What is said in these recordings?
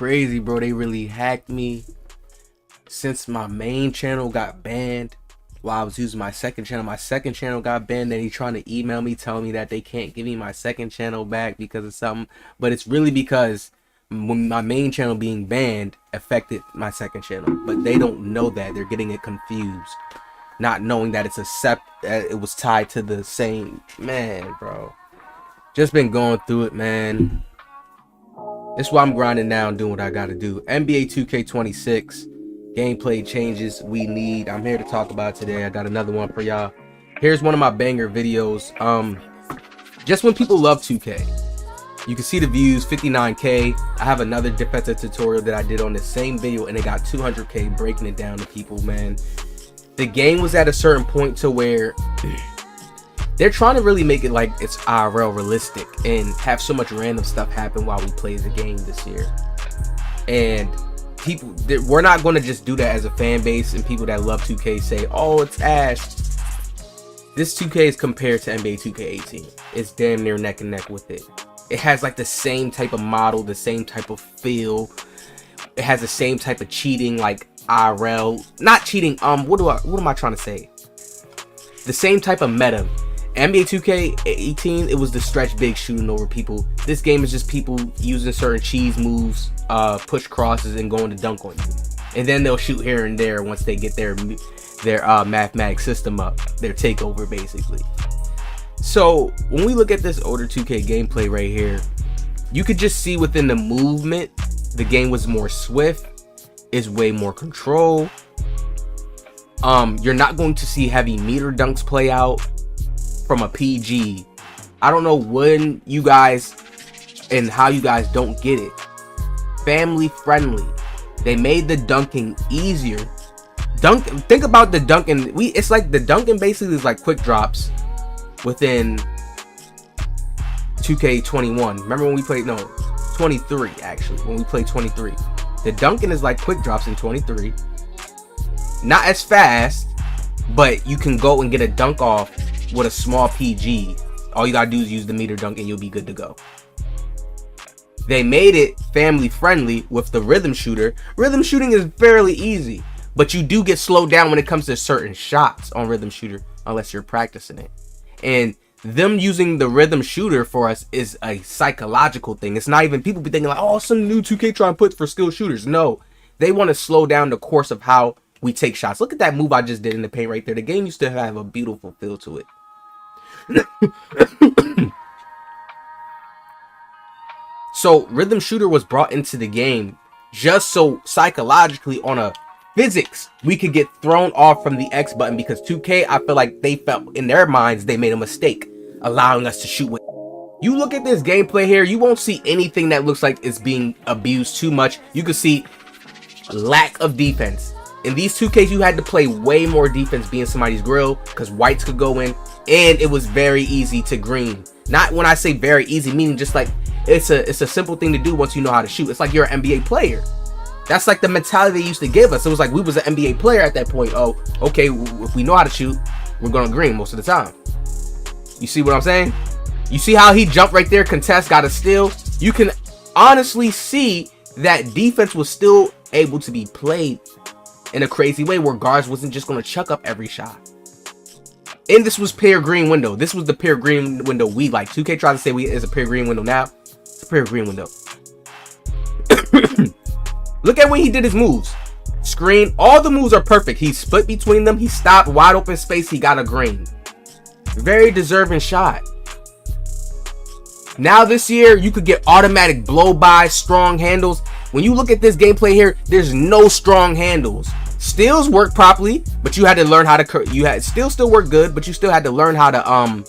crazy, bro. They really hacked me. Since my main channel got banned while I was using my second channel got banned. Then he trying to email me telling me that they can't give me my second channel back because of something. But it's really because my main channel being banned affected my second channel. But they don't know that. They're getting it confused. Not knowing that it was tied to the same. Man, bro. Just been going through it, man. That's why I'm grinding now and doing what I gotta do. NBA 2K26. Gameplay changes we need. I'm here to talk about today. I got another one for y'all. Here's one of my banger videos. Just when people love 2K, you can see the views, 59K. I have another defensive tutorial that I did on the same video and it got 200K, breaking it down to people, man. The game was at a certain point to where they're trying to really make it like it's IRL realistic and have so much random stuff happen while we play the game this year. And people, we're not going to just do that as a fan base, and people that love 2K say, oh, it's ass. This 2K is compared to NBA 2K18. It's damn near neck and neck with it. It has like the same type of model, the same type of feel. It has the same type of cheating, like IRL. Not cheating, what am I trying to say? The same type of meta. NBA 2K18, it was the stretch big shooting over people. This game is just people using certain cheese moves, push crosses, and going to dunk on you. And then they'll shoot here and there once they get their mathematic system up, their takeover basically. So when we look at this older 2K gameplay right here, you could just see within the movement, the game was more swift, is way more control. You're not going to see heavy meter dunks play out from a PG. I don't know when you guys and how you guys don't get it. Family friendly. They made the dunking easier. Think about the dunking. It's like the dunking basically is like quick drops within 2K21. Remember when we played 23 actually. When we played 23. The dunking is like quick drops in 23. Not as fast, but you can go and get a dunk off with a small PG. All you gotta do is use the meter dunk and you'll be good to go. They made it family friendly with the rhythm shooter. Rhythm shooting is fairly easy, but you do get slowed down when it comes to certain shots on rhythm shooter unless you're practicing it. And them using the rhythm shooter for us is a psychological thing. It's not even, people be thinking like, oh, some new 2K trying to put for skilled shooters. No, they want to slow down the course of how we take shots. Look at that move I just did in the paint right there. The game used to have a beautiful feel to it. So rhythm shooter was brought into the game just so psychologically on a physics we could get thrown off from the X button, because 2K, I feel like they felt in their minds they made a mistake allowing us to shoot with. You look at this gameplay here, you won't see anything that looks like it's being abused too much. You can see lack of defense. In these 2Ks, you had to play way more defense being somebody's grill because whites could go in, and it was very easy to green. Not when I say very easy, meaning just like it's a simple thing to do once you know how to shoot. It's like you're an NBA player. That's like the mentality they used to give us. It was like we was an NBA player at that point. Oh, okay, if we know how to shoot, we're gonna green most of the time. You see what I'm saying? You see how he jumped right there, contest, got a steal? You can honestly see that defense was still able to be played in a crazy way where guards wasn't just gonna chuck up every shot. And this was pure green window. This was the pure green window we like. 2K tries to say it's a pure green window now. It's a pure green window. Look at when he did his moves. Screen. All the moves are perfect. He split between them. He stopped wide open space. He got a green. Very deserving shot. Now this year, you could get automatic blow by, strong handles. When you look at this gameplay here, there's no strong handles. Steals work properly, but you had to learn how to, still work good, but you still had to learn how to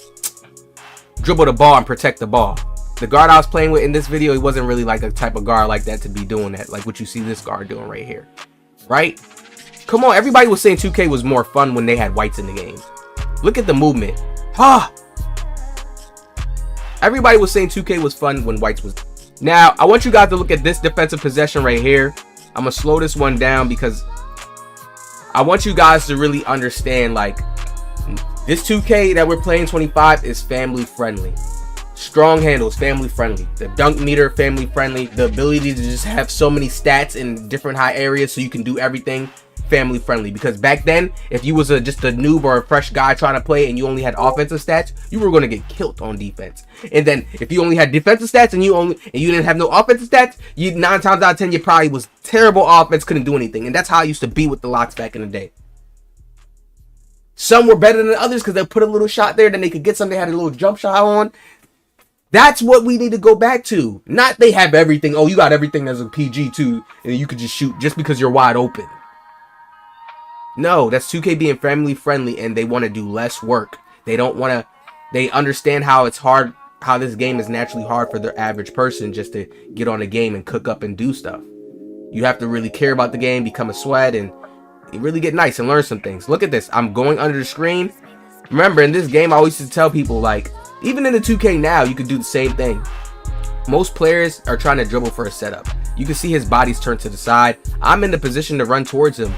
dribble the ball and protect the ball. The guard I was playing with in this video, he wasn't really like a type of guard like that to be doing that, like what you see this guard doing right here, right? Come on, everybody was saying 2K was more fun when they had whites in the game. Look at the movement. Everybody was saying 2K was fun when whites was. Now, I want you guys to look at this defensive possession right here. I'm gonna slow this one down because I want you guys to really understand, like, this 2K that we're playing 25 is family friendly. Strong handles, family friendly. The dunk meter, family friendly. The ability to just have so many stats in different high areas so you can do everything, family friendly. Because back then, if you was just a noob or a fresh guy trying to play and you only had offensive stats, you were going to get killed on defense. And then if you only had defensive stats and you didn't have no offensive stats, 9 times out of 10 you probably was terrible offense, couldn't do anything. And that's how I used to be with the locks back in the day. Some were better than others because they put a little shot there, then they could get something. They had a little jump shot on. That's what we need to go back to. Not they have everything. Oh, you got everything as a PG too, and you could just shoot just because you're wide open. No, that's 2K being family friendly, and they want to do less work. They don't want to. They understand how it's hard, how this game is naturally hard for the average person just to get on a game and cook up and do stuff. You have to really care about the game, become a sweat, and really get nice and learn some things. Look at this. I'm going under the screen. Remember, in this game, I always used to tell people, like, even in the 2K now, you could do the same thing. Most players are trying to dribble for a setup. You can see his body's turned to the side. I'm in the position to run towards him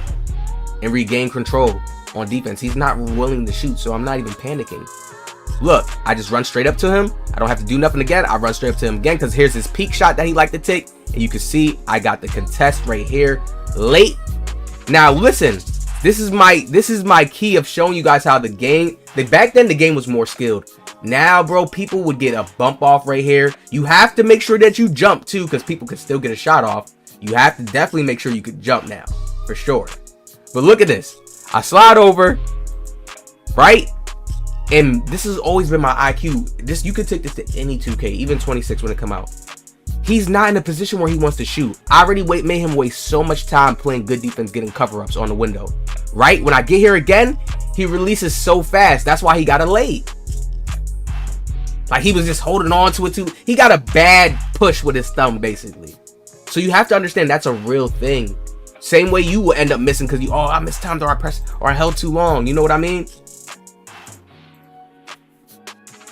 and regain control on defense. He's not willing to shoot, so I'm not even panicking. Look, I just run straight up to him. I don't have to do nothing again. I run straight up to him again because here's his peak shot that he liked to take. And you can see I got the contest right here late. Now listen, this is my key of showing you guys how the game, back then the game was more skilled. Now, bro, people would get a bump off right here. You have to make sure that you jump too, because people could still get a shot off. You have to definitely make sure you could jump now, for sure. But look at this. I slide over, right? And this has always been my IQ. You could take this to any 2K, even 26 when it come out. He's not in a position where he wants to shoot. I already made him waste so much time playing good defense, getting cover-ups on the window. Right? When I get here again, he releases so fast. That's why he got a late. Like, he was just holding on to it too. He got a bad push with his thumb, basically. So you have to understand that's a real thing. Same way you will end up missing because I missed times or I pressed or I held too long. You know what I mean?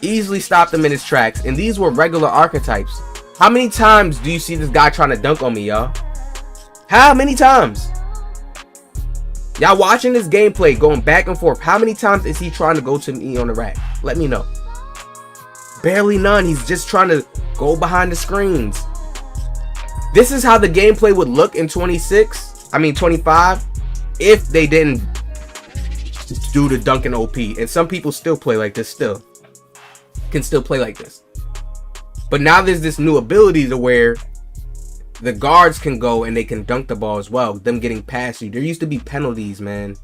Easily stopped him in his tracks. And these were regular archetypes. How many times do you see this guy trying to dunk on me, y'all? How many times? Y'all watching this gameplay going back and forth. How many times is he trying to go to me on the rack? Let me know. Barely none. He's just trying to go behind the screens. This is how the gameplay would look in 25 if they didn't do the dunking OP. And some people still play like this can still play like this. But now there's this new ability to where the guards can go and they can dunk the ball as well. Them getting past you. There used to be penalties, man.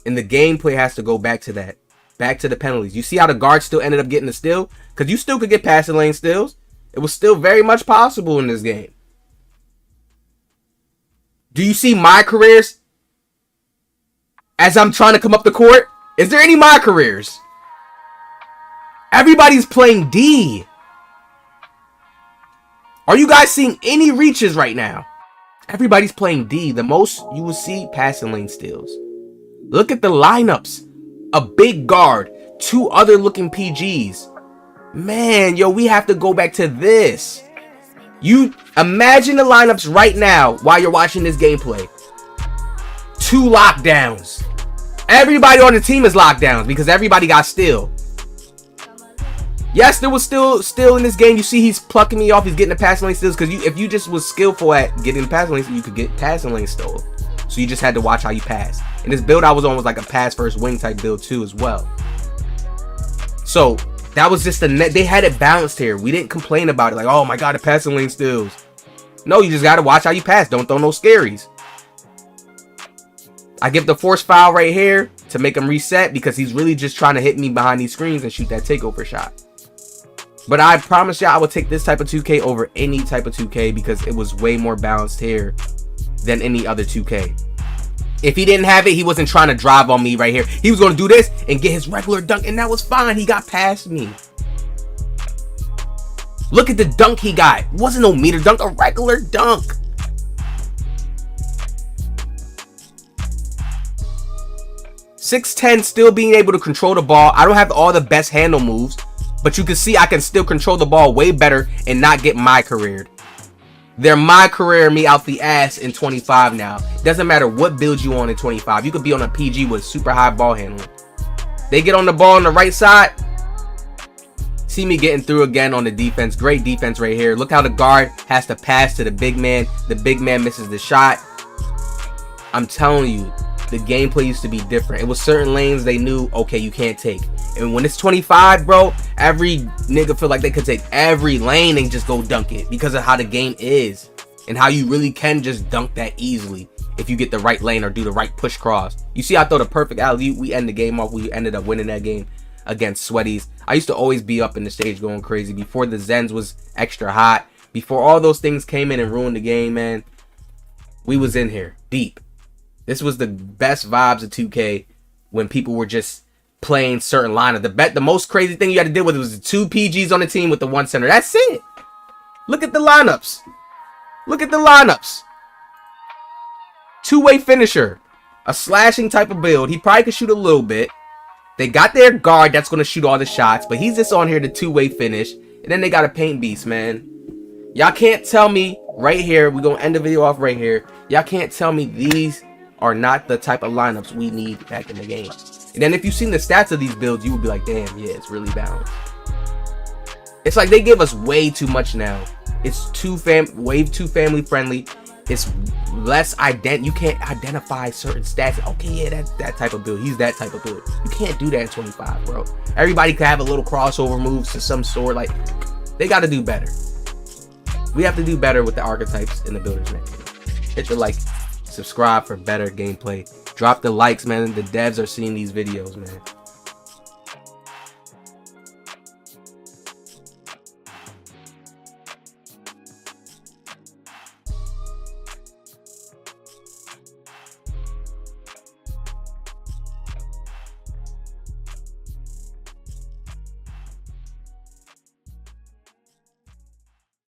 And the gameplay has to go back to that. Back to the penalties. You see how the guards still ended up getting the steal? Because you still could get past the lane steals. It was still very much possible in this game. Do you see my careers as I'm trying to come up the court? Is there any my careers? Everybody's playing D. Are you guys seeing any reaches right now? Everybody's playing D. The most you will see passing lane steals. Look at the lineups. A big guard. 2 other looking PGs. Man, yo, we have to go back to this. You imagine the lineups right now while you're watching this gameplay. 2 lockdowns. Everybody on the team is lockdowns because everybody got steal. Yes, there was still in this game. You see he's plucking me off. He's getting the passing lane steals because if you just was skillful at getting the passing lanes, you could get passing lane stole. So you just had to watch how you pass. And this build I was on was like a pass first wing type build too as well. So that was just they had it balanced here. We didn't complain about it like, oh my god, the passing lane steals. No, you just got to watch how you pass. Don't throw no scaries. I give the force foul right here to make him reset because he's really just trying to hit me behind these screens and shoot that takeover shot. But I promise y'all I would take this type of 2K over any type of 2K because it was way more balanced here than any other 2K. If he didn't have it, he wasn't trying to drive on me right here. He was going to do this and get his regular dunk, and that was fine. He got past me. Look at the dunk he got. It wasn't no meter dunk, a regular dunk. .610 still being able to control the ball. I don't have all the best handle moves, but you can see I can still control the ball way better and not get my careered. They're my career me out the ass in 25 now. Doesn't matter what build you on in 25. You could be on a PG with super high ball handling. They get on the ball on the right side. see me getting through again on the defense. Great defense right here. Look how the guard has to pass to the big man. The big man misses the shot. I'm telling you, the gameplay used to be different. It was certain lanes they knew, okay, you can't take. And when it's 25, bro, every nigga feel like they could take every lane and just go dunk it because of how the game is and how you really can just dunk that easily if you get the right lane or do the right push cross. You see, I throw the perfect alley. We end the game off. We ended up winning that game against Sweaties. I used to always be up in the stage going crazy before the Zens was extra hot. Before all those things came in and ruined the game, man, we was in here deep. This was the best vibes of 2K when people were just playing certain lineup. The most crazy thing you had to deal with was the 2 PGs on the team with the 1 center. That's it. Look at the lineups. Look at the lineups. Two-way finisher. A slashing type of build. He probably could shoot a little bit. They got their guard that's going to shoot all the shots, but he's just on here to two-way finish. And then they got a paint beast, man. Y'all can't tell me right here. We're going to end the video off right here. Y'all can't tell me these are not the type of lineups we need back in the game. And then if you've seen the stats of these builds, you would be like, damn, yeah, it's really balanced. It's like they give us way too much now. It's way too family friendly. It's less you can't identify certain stats. Okay, yeah, that type of build. He's that type of build. You can't do that in 25, bro. Everybody could have a little crossover moves to some sort. Like, they got to do better. We have to do better with the archetypes in the builders, man. Hit the like. Subscribe for better gameplay. Drop the likes, man. The devs are seeing these videos, man.